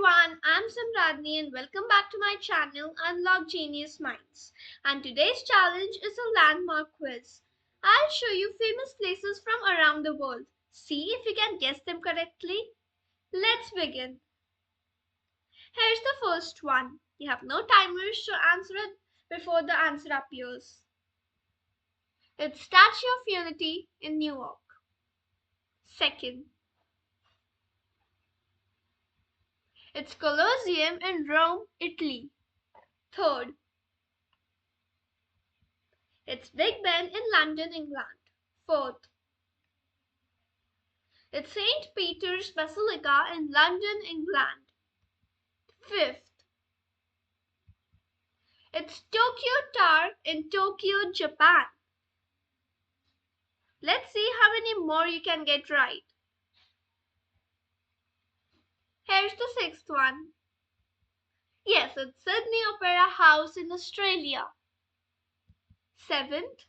everyone, I'm Samradni and welcome back to my channel Unlock Genius Minds. And today's challenge is a landmark quiz. I'll show you famous places from around the world. See if you can guess them correctly. Let's begin. Here's the first one. You have no timers to answer it before the answer appears. It's Statue of Unity in New York. Second, it's Colosseum in Rome, Italy. Third, it's Big Ben in London, England. Fourth, it's St. Peter's Basilica in London, England. Fifth, it's Tokyo Tower in Tokyo, Japan. Let's see how many more you can get right. Here's the sixth one. Yes, it's Sydney Opera House in Australia. Seventh,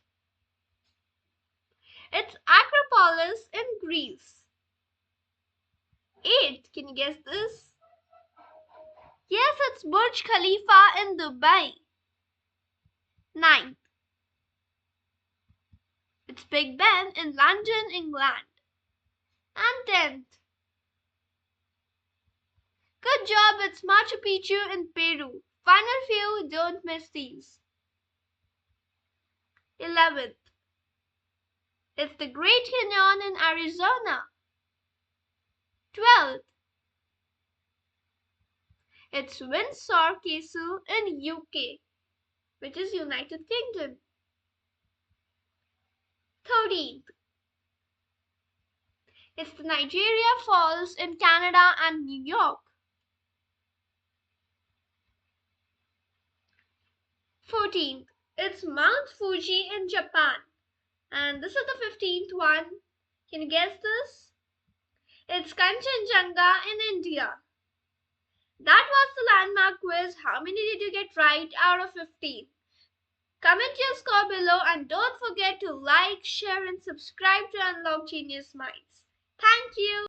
it's Acropolis in Greece. Eighth, can you guess this? Yes, it's Burj Khalifa in Dubai. Ninth, it's Big Ben in London, England. And tenth, good job, it's Machu Picchu in Peru. Final few, don't miss these. 11th, it's the Great Canyon in Arizona. 12th, it's Windsor Castle in UK, which is United Kingdom. 13th, it's the Niagara Falls in Canada and New York. 14th, it's Mount Fuji in Japan. And this is the 15th one. Can you guess this? It's Kanchenjunga in India. That was the landmark quiz. How many did you get right out of 15? Comment your score below and don't forget to like, share and subscribe to Unlock Genius Minds. Thank you.